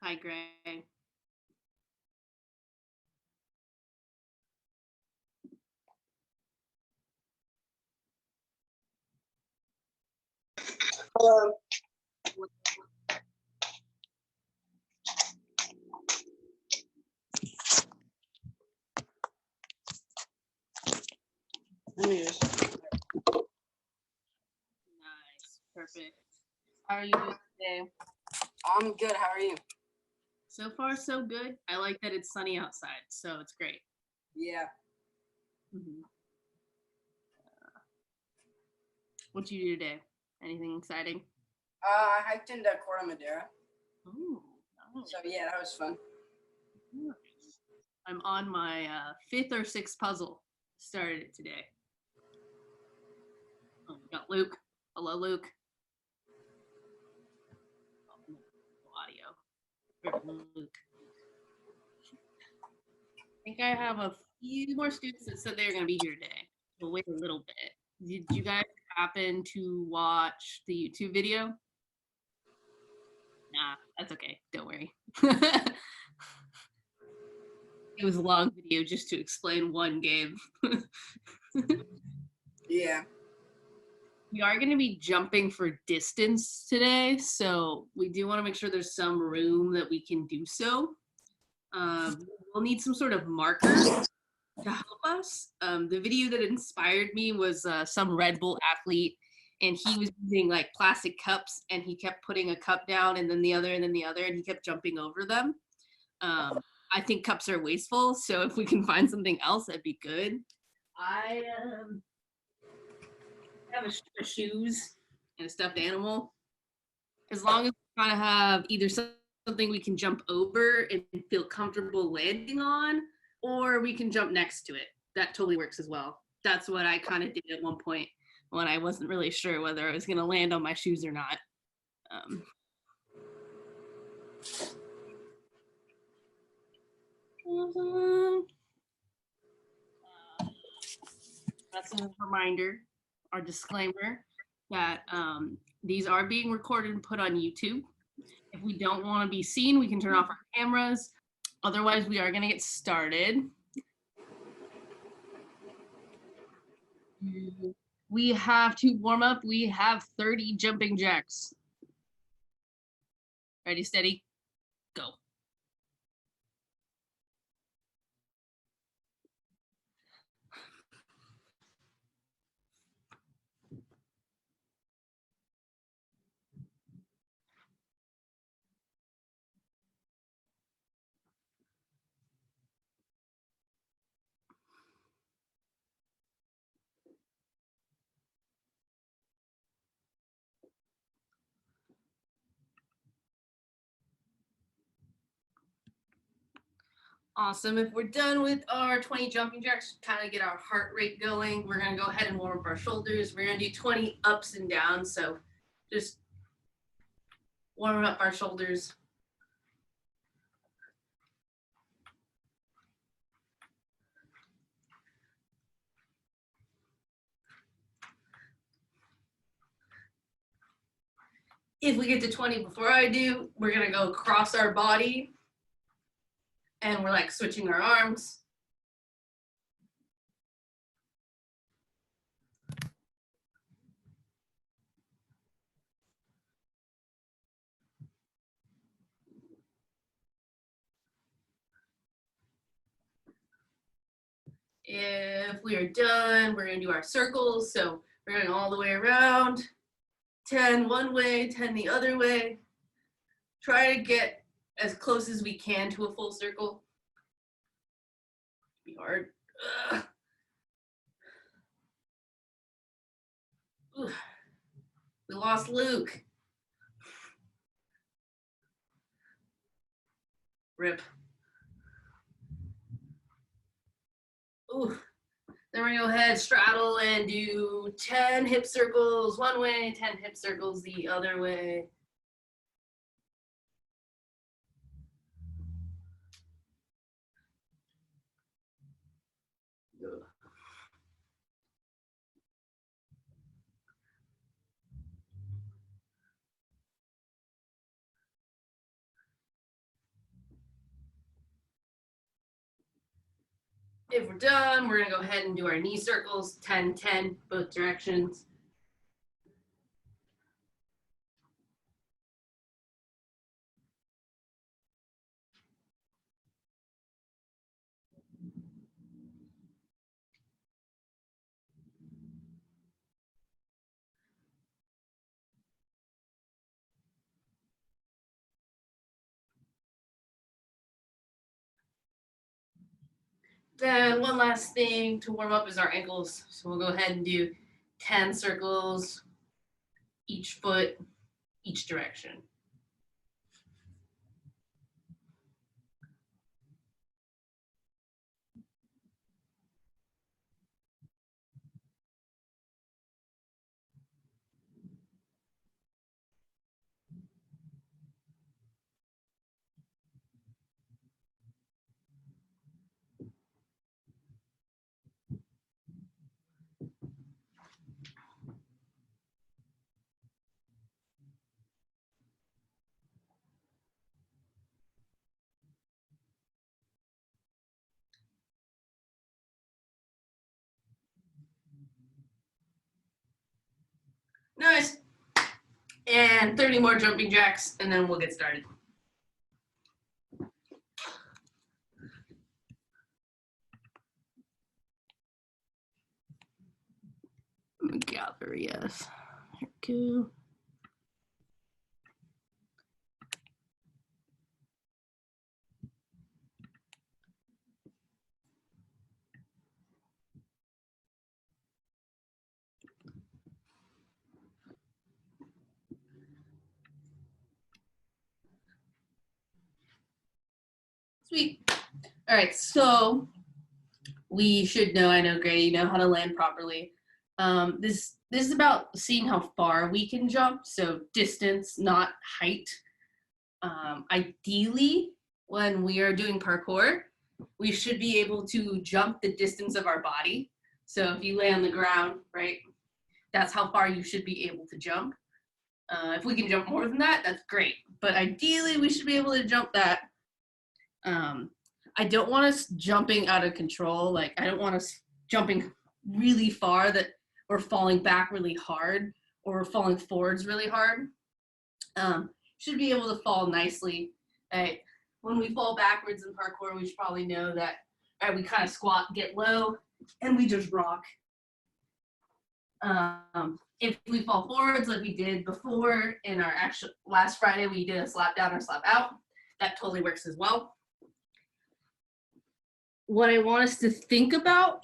Hi, Gray. Hello. Nice. Perfect. How are you doing today? I'm good. How are you? So far, so good. I like that it's sunny outside, so it's great. Yeah. What'd you do today? Anything exciting? I hiked into Corte Madera. Oh, nice. So yeah, that was fun. I'm on my 5th or 6th puzzle. Started it today. Oh, we got Luke. Hello, Luke. Oh, audio. Luke. I think I have a few more students that said they were going to be here today. We'll wait a little bit. Did you guys happen to watch the YouTube video? Nah, that's okay. Don't worry. It was a long video just to explain one game. Yeah. We are going to be jumping for distance today, so we do want to make sure there's some room that we can do so. We'll need some sort of marker to help us. The video that inspired me was some Red Bull athlete, and he was using like plastic cups, and he kept putting a cup down and then the other and then the other, and he kept jumping over them. I think cups are wasteful, so if we can find something else, that'd be good. I have a shoes and a stuffed animal. As long as we kind of have either something we can jump over and feel comfortable landing on, or we can jump next to it. That totally works as well. That's what I kind of did at one point when I wasn't really sure whether I was going to land on my shoes or not. That's a reminder, our disclaimer, that these are being recorded and put on YouTube. If we don't want to be seen, we can turn off our cameras. Otherwise, we are going to get started. We have to warm up. We have 30 jumping jacks. Ready, steady, go. Awesome. If we're done with our 20 jumping jacks, kind of get our heart rate going, we're going to go ahead and warm up our shoulders. We're going to do 20 ups and downs. So just warming up our shoulders. If we get to 20 before I do, we're going to go across our body. And we're like switching our arms. If we are done, we're going to do our circles. So we're going all the way around. 10 one way, 10 the other way. Try to get as close as we can to a full circle. Be hard. We lost Luke. Rip. Ooh. Then we're gonna go ahead, straddle, and do 10 hip circles one way, 10 hip circles the other way. If we're done, we're gonna go ahead and do our knee circles, 10, 10, both directions. Then one last thing to warm up is our ankles. So we'll go ahead and do 10 circles, each foot, each direction. Nice. And 30 more jumping jacks, and then we'll get started. Gather, yes. There we go. Sweet. All right, so we should know, I know, Gray, you know how to land properly. This is about seeing how far we can jump, so distance, not height. Ideally, when we are doing parkour, we should be able to jump the distance of our body. So if you lay on the ground, right, that's how far you should be able to jump. If we can jump more than that, that's great. But ideally, we should be able to jump that. I don't want us jumping out of control. Like, I don't want us jumping really far that we're falling back really hard or falling forwards really hard. Should be able to fall nicely. Right? When we fall backwards in parkour, we should probably know that we kind of squat, get low, and we just rock. If we fall forwards like we did before in our actual last Friday, we did a slap down or slap out. That totally works as well. What I want us to think about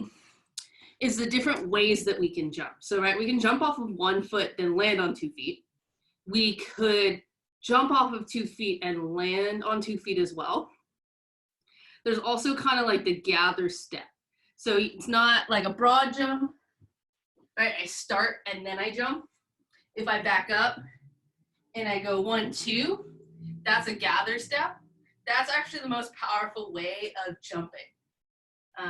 is the different ways that we can jump. So, right, we can jump off of 1 foot, then land on 2 feet. We could jump off of 2 feet and land on 2 feet as well. There's also kind of like the gather step. So it's not like a broad jump, right? I start and then I jump. If I back up and I go 1, 2, that's a gather step. That's actually the most powerful way of jumping.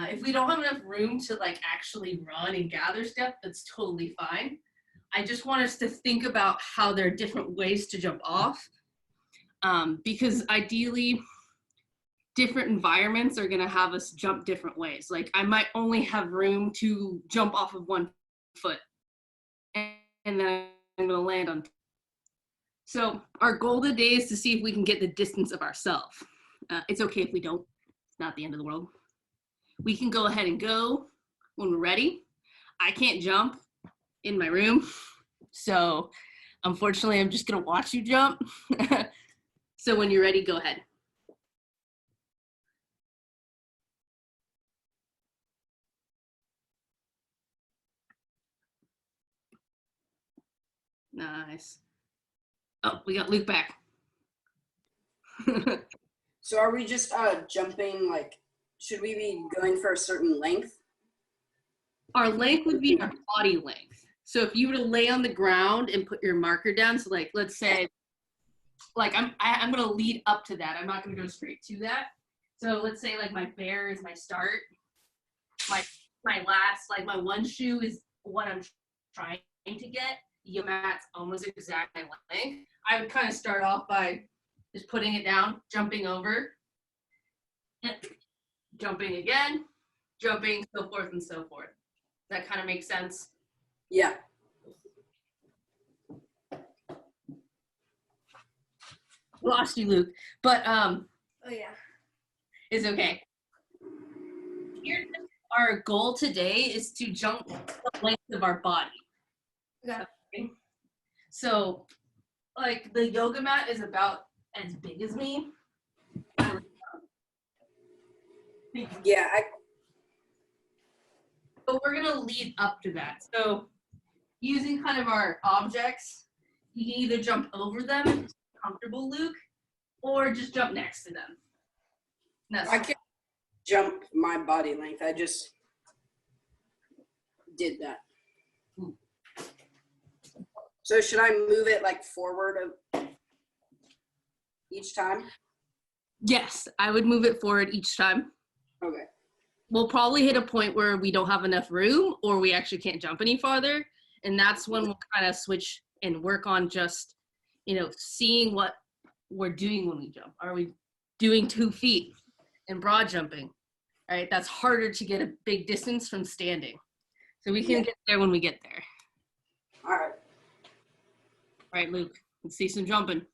If we don't have enough room to like actually run and gather step, that's totally fine. I just want us to think about how there are different ways to jump off, because ideally different environments are gonna have us jump different ways. Like I might only have room to jump off of 1 foot and then I'm gonna land on. So our goal today is to see if we can get the distance of ourselves. It's okay if we don't, it's not the end of the world. We can go ahead and go when we're ready. I can't jump in my room, so unfortunately I'm just gonna watch you jump. So when you're ready, go ahead. Nice. Oh, we got Luke back. So are we just jumping, like, should we be going for a certain length? Our length would be our body length. So if you were to lay on the ground and put your marker down, so like let's say, like I'm gonna lead up to that. I'm not gonna go straight to that. So let's say like my bear is my start. My last, like my 1 shoe is what I'm trying to get. Your mat's almost exactly my length. I would kind of start off by just putting it down, jumping over, jumping again, jumping, so forth and so forth. Does that kind of make sense? Yeah. Lost you, Luke. But Oh yeah. it's okay. Here, our goal today is to jump the length of our body. Okay. So, like, the yoga mat is about as big as me. Yeah. But we're gonna lead up to that. So, using kind of our objects, you can either jump over them if it's comfortable, Luke, or just jump next to them. I can't jump my body length. I just did that. So should I move it like forward each time? Yes, I would move it forward each time. Okay. We'll probably hit a point where we don't have enough room or we actually can't jump any farther. And that's when we'll kind of switch and work on just, seeing what we're doing when we jump. Are we doing 2 feet and broad jumping? All right, that's harder to get a big distance from standing. So we can get there when we get there. All right. All right, Luke, let's see some jumping.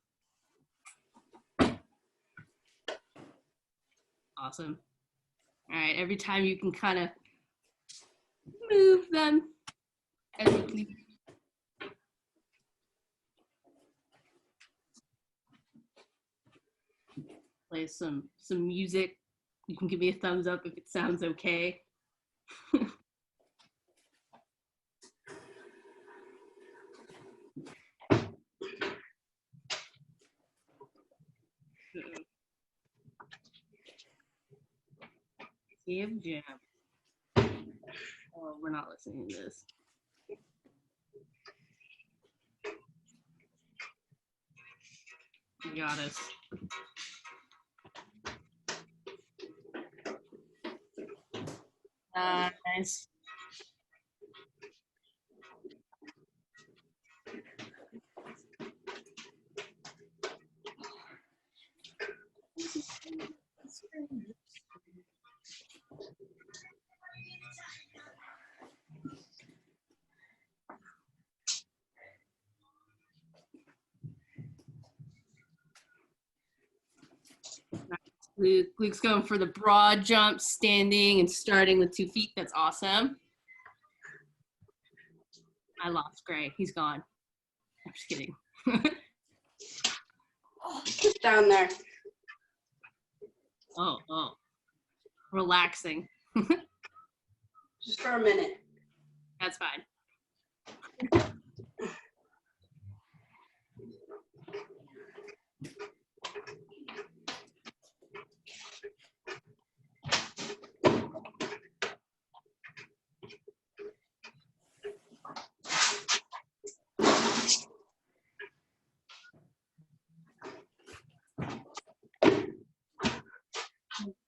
Awesome. All right, every time you can kind of move them as you please. Play some music. You can give me a thumbs up if it sounds okay. Give jam. Oh, we're not listening to this. You got us. Nice. Luke's going for the broad jump, standing and starting with 2 feet. That's awesome. I lost Gray. He's gone. I'm just kidding. Down there. Oh. Relaxing. Just for a minute. That's fine.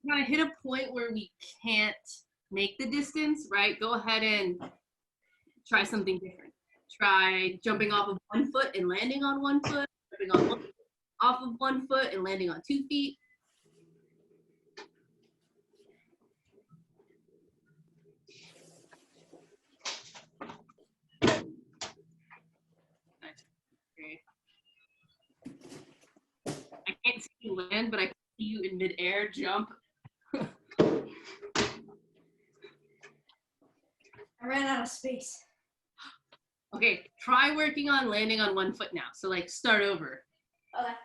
Kind of hit a point where we can't make the distance, right? Go ahead and try something different. Try jumping off of 1 foot and landing on 1 foot, jumping off of 1 foot and landing on 2 feet. Nice. Okay. I can't see you land, but I can see you in midair jump. I ran out of space. Okay, try working on landing on 1 foot now. So like start over. Okay.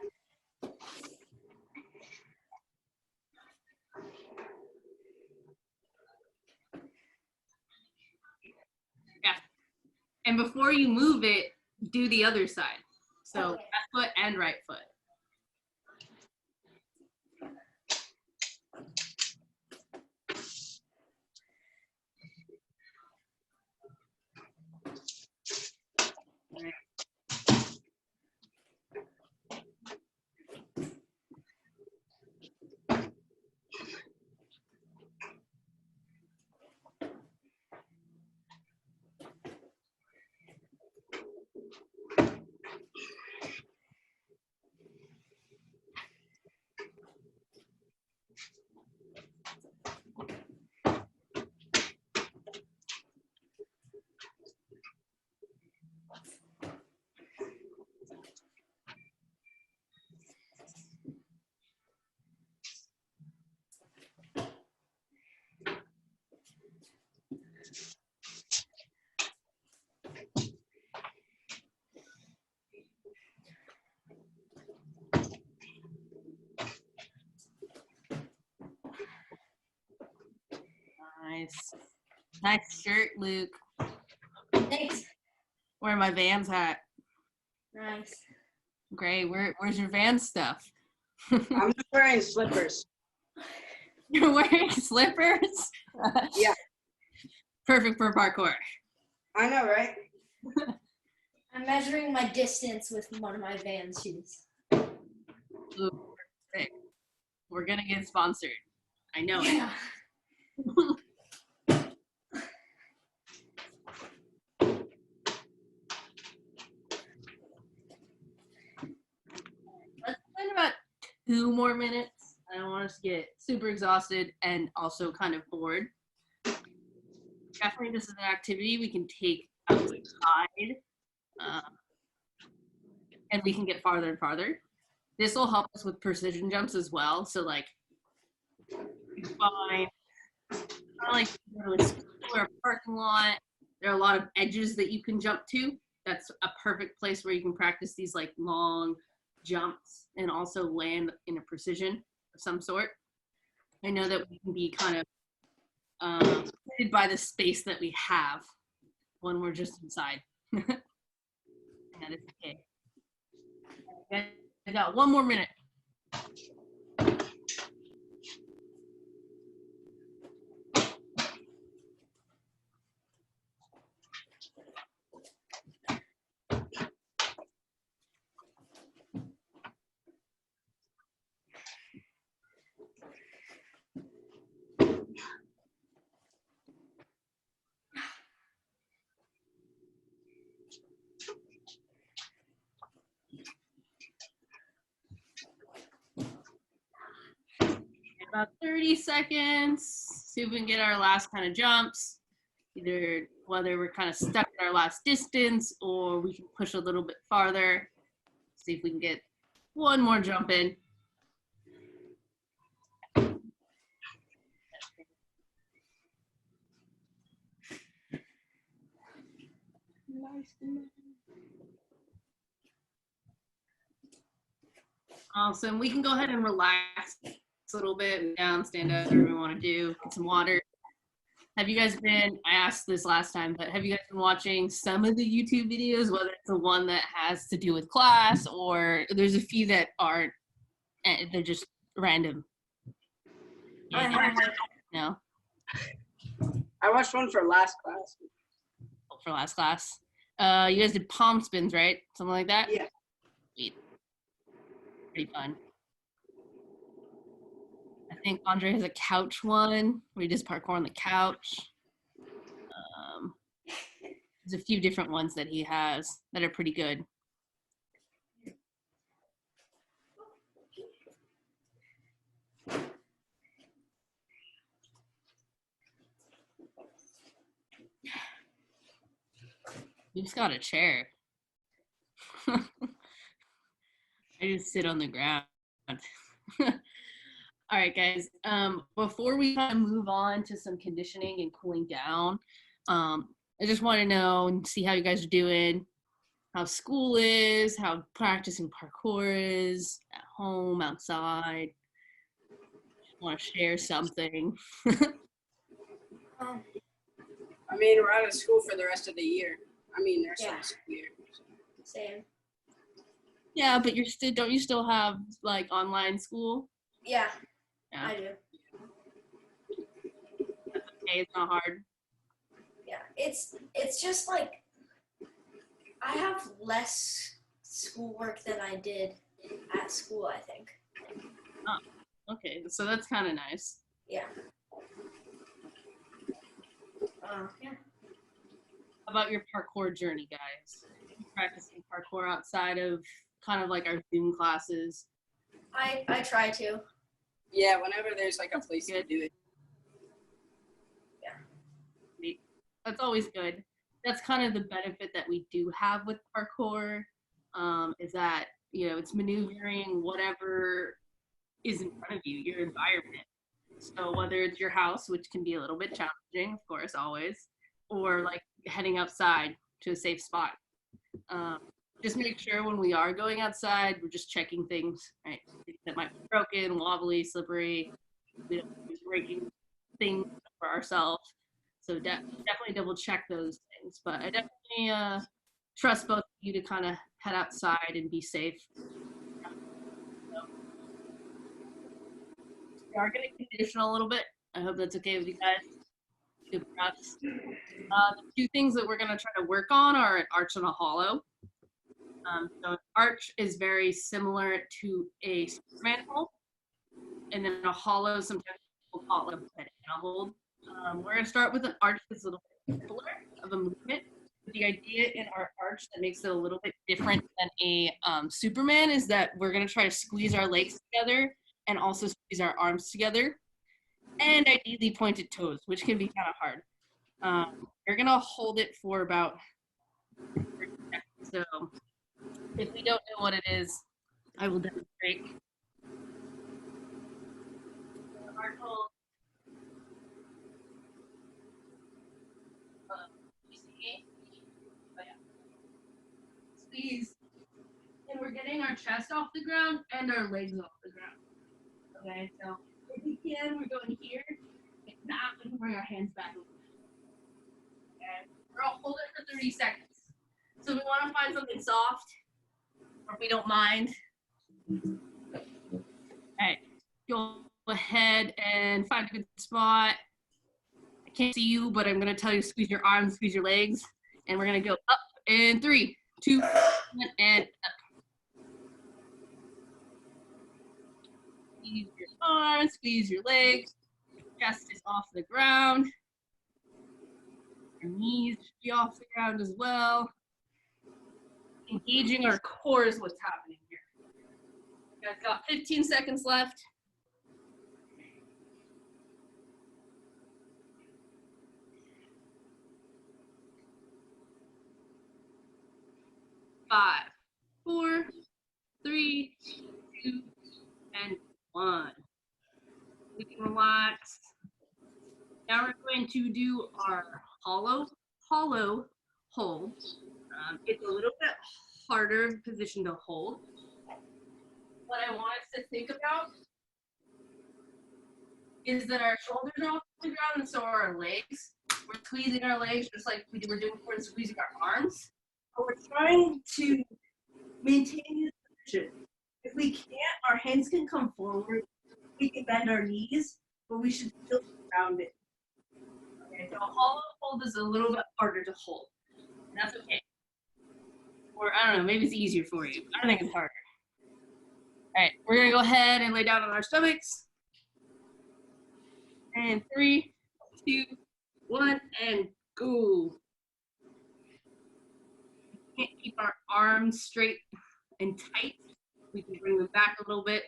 Yeah. And before you move it, do the other side. So Okay. left foot and right foot. Nice. Nice shirt, Luke. Thanks. Wearing my Vans hat. Nice. Great. Where's your Vans stuff? I'm just wearing slippers. You're wearing slippers? Yeah. Perfect for parkour. I know, right? I'm measuring my distance with one of my Vans shoes. Ooh, perfect. We're gonna get sponsored. I know it. Yeah. Let's spend about 2 more minutes. I don't want us to get super exhausted and also kind of bored. Definitely, this is an activity we can take outside, and we can get farther and farther. This will help us with precision jumps as well. So, like, you find kind of like you go to a school or a parking lot. There are a lot of edges that you can jump to. That's a perfect place where you can practice these like long jumps and also land in a precision of some sort. I know that we can be kind of limited by the space that we have when we're just inside. That is okay. I got 1 more minute. About 30 seconds. See if we can get our last kind of jumps. Either whether we're kind of stuck at our last distance or we can push a little bit farther. See if we can get 1 more jump in. Awesome. We can go ahead and relax a little bit, down, stand up, whatever we want to do, get some water. Have you guys been, I asked this last time, but have you guys been watching some of the YouTube videos, whether it's the one that has to do with class or there's a few that aren't, they're just random? I haven't. No? I watched one for last class. For last class. You guys did palm spins, right? Something like that? Yeah. Sweet. Pretty fun. I think Andre has a couch one where he does parkour on the couch. There's a few different ones that he has that are pretty good. You just got a chair. I just sit on the ground. All right, guys. Before we kind of move on to some conditioning and cooling down, I just want to know and see how you guys are doing, how school is, how practicing parkour is, at home, outside. Want to share something? I mean, we're out of school for the rest of the year. I mean, there's Yeah. some year. Same. Yeah, but don't you still have like online school? Yeah, Yeah. I do. Okay, it's not hard. Yeah, it's just like I have less schoolwork than I did at school, I think. Okay, so that's kind of nice. Yeah. Yeah. How about your parkour journey, guys? Practicing parkour outside of kind of like our Zoom classes. I try to. Yeah, whenever there's like a place to do it. That's always good. That's kind of the benefit that we do have with parkour, is that, you know, it's maneuvering whatever is in front of you, your environment. So whether it's your house, which can be a little bit challenging, of course, always, or like heading outside to a safe spot. Just make sure when we are going outside, we're just checking things, right? That might be broken, wobbly, slippery, we don't be breaking things for ourselves. So definitely double check those things. But I definitely trust both of you to kind of head outside and be safe. So, we are going to condition a little bit. I hope that's okay with you guys. Good breaths. The two things that we're going to try to work on are an arch and a hollow. So an arch is very similar to a Superman hold, and then a hollow sometimes people call it a banana hold. We're going to start with an arch that's a little bit simpler of a movement. The idea in our arch that makes it a little bit different than a Superman is that we're going to try to squeeze our legs together and also squeeze our arms together, and ideally pointed toes, which can be kind of hard. We're going to hold it for about 30 seconds. So if we don't know what it is, I will demonstrate. Arch hold. You see? Oh, yeah. Squeeze. And we're getting our chest off the ground and our legs off the ground. Okay, so if we can, we're going here. If not, we can bring our hands back. Okay, we're gonna hold it for 30 seconds. So we want to find something soft, or if we don't mind. All right, go ahead and find a good spot. I can't see you, but I'm gonna tell you to squeeze your arms, squeeze your legs, and we're gonna go up in 3, 2, 1, and up. Squeeze your arms, squeeze your legs. Chest is off the ground. Your knees should be off the ground as well. Engaging our core is what's happening here. You guys got 15 seconds left. Five, 4, 3, 2, and 1. We can relax. Now we're going to do our hollow hold. It's a little bit harder position to hold. What I want us to think about is that our shoulders are off the ground and so are our legs. We're squeezing our legs just like we were doing before and squeezing our arms. But we're trying to maintain this position. If we can't, our hands can come forward. We can bend our knees, but we should still be grounded. Okay, so a hollow hold is a little bit harder to hold, and that's okay. Or I don't know, maybe it's easier for you. I think it's harder. All right, we're gonna go ahead and lay down on our stomachs. And 3, 2, 1, and go. We can't keep our arms straight and tight. We can bring them back a little bit.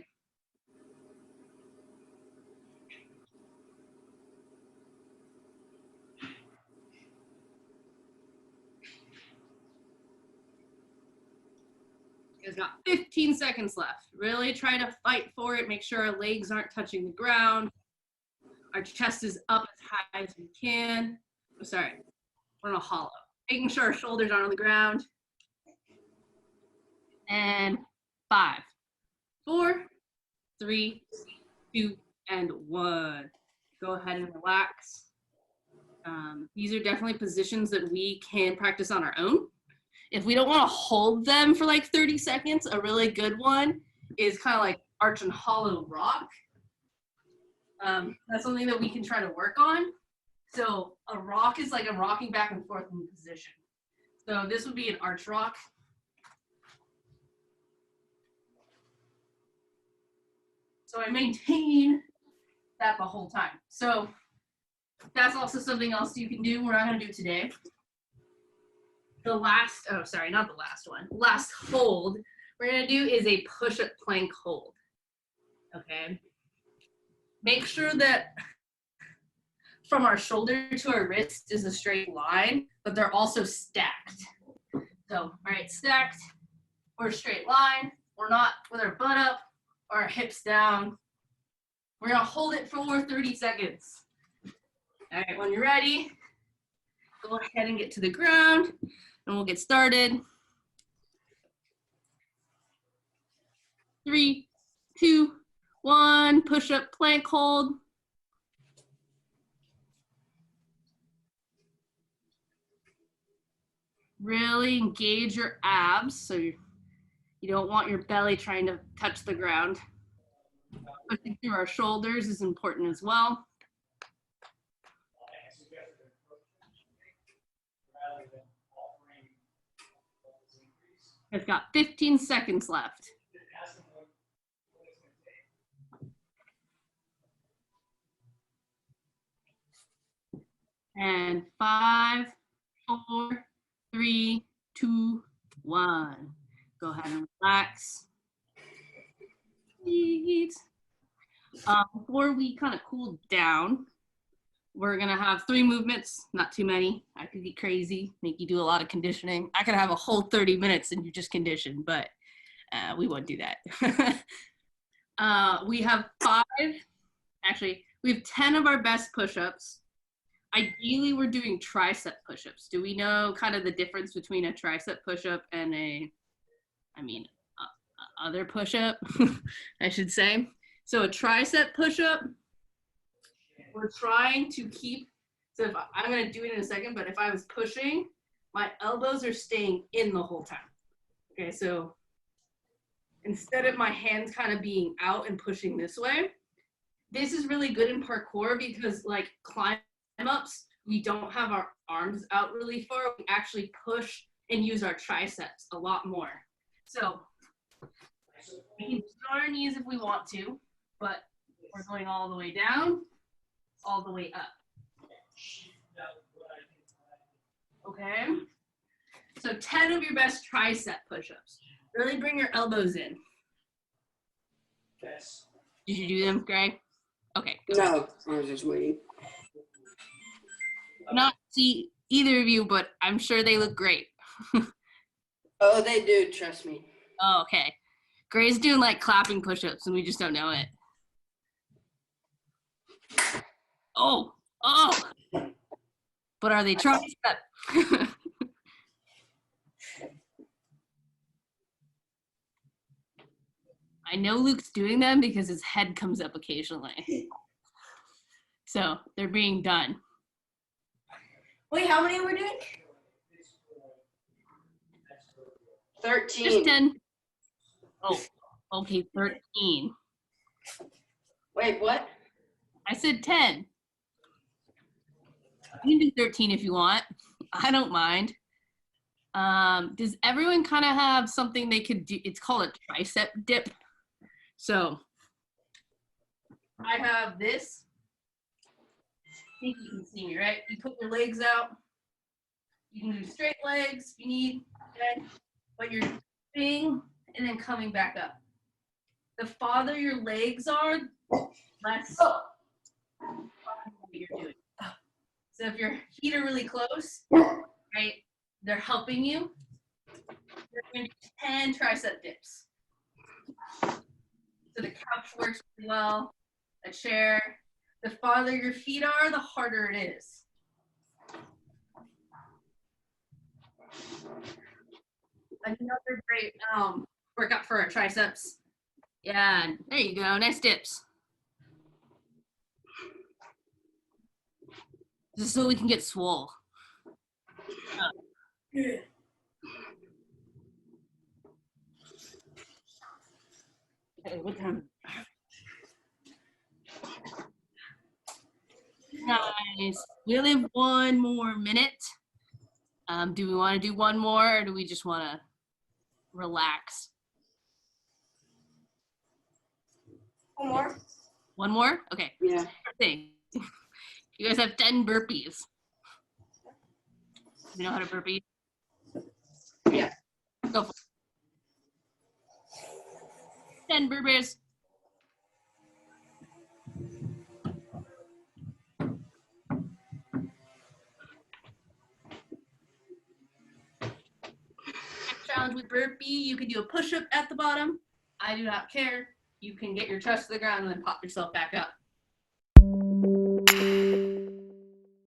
You guys got 15 seconds left. Really try to fight for it. Make sure our legs aren't touching the ground. Our chest is up as high as we can. Oh, sorry, we're in a hollow. Making sure our shoulders aren't on the ground. And 5, 4, 3, 2, and 1. Go ahead and relax. These are definitely positions that we can practice on our own. If we don't want to hold them for like 30 seconds, a really good one is kind of like arch and hollow rock. That's something that we can try to work on. So a rock is like I'm rocking back and forth in position. So this would be an arch rock. So I maintain that the whole time. So that's also something else you can do. We're not going to do today. The last, oh, sorry, not the last one. Last hold we're going to do is a push-up plank hold. Okay. Make sure that from our shoulder to our wrist is a straight line, but they're also stacked. So, all right, stacked or straight line. We're not with our butt up or our hips down. We're going to hold it for 30 seconds. All right, when you're ready, go ahead and get to the ground and we'll get started. 3, 2, 1, push up plank hold. really engage your abs. So you don't want your belly trying to touch the ground. Pushing through our shoulders is important as well. I've got 15 seconds left. And 5, 4, 3, 2, 1. Go ahead and relax. Before we kind of cool down, we're going to have 3 movements, not too many. I could get crazy, make you do a lot of conditioning. I could have a whole 30 minutes and you just condition, but we won't do that. We have 5, actually, we have 10 of our best push-ups. Ideally, we're doing tricep push-ups. Do we know kind of the difference between a tricep push-up and other push-up, I should say? So a tricep push-up, we're trying to keep, so if I'm going to do it in a second, but if I was pushing, my elbows are staying in the whole time. Okay, so instead of my hands kind of being out and pushing this way, this is really good in parkour because like climb-ups, we don't have our arms out really far. We actually push and use our triceps a lot more. So we can start our knees if we want to, but we're going all the way down, all the way up. Okay? So 10 of your best tricep push-ups. Really bring your elbows in. Yes. Did you do them, Greg? Okay. No, I was just waiting. Not see either of you, but I'm sure they look great. Oh, they do, trust me. Oh, okay. Gray's doing like clapping push-ups and we just don't know it. Oh. But are they tricep? I know Luke's doing them because his head comes up occasionally. So they're being done. Wait, how many we're doing? 13. Just 10. Oh, okay, 13. Wait, what? I said 10. You can do 13 if you want. I don't mind. Does everyone kind of have something they could do? It's called a tricep dip. So I have this. I think you can see me, right? You put your legs out. You can do straight legs if you need, okay? But you're dipping and then coming back up. The farther your legs are, less you're doing. So if your feet are really close, right, they're helping you. You're going to do 10 tricep dips. So the couch works really well, a chair. The farther your feet are, the harder it is. Another great workout for our triceps. Yeah, there you go, nice dips. Just so we can get swole. Okay, what time? Nice. We only have 1 more minute. Do we want to do 1 more, or do we just want to relax? 1 more? 1 more? Okay. Yeah. Thing. You guys have 10 burpees. You know how to burpee? Yeah. Go for it. 10 burpees. Challenge with burpee. You can do a push-up at the bottom. I do not care. You can get your chest to the ground and then pop yourself back up.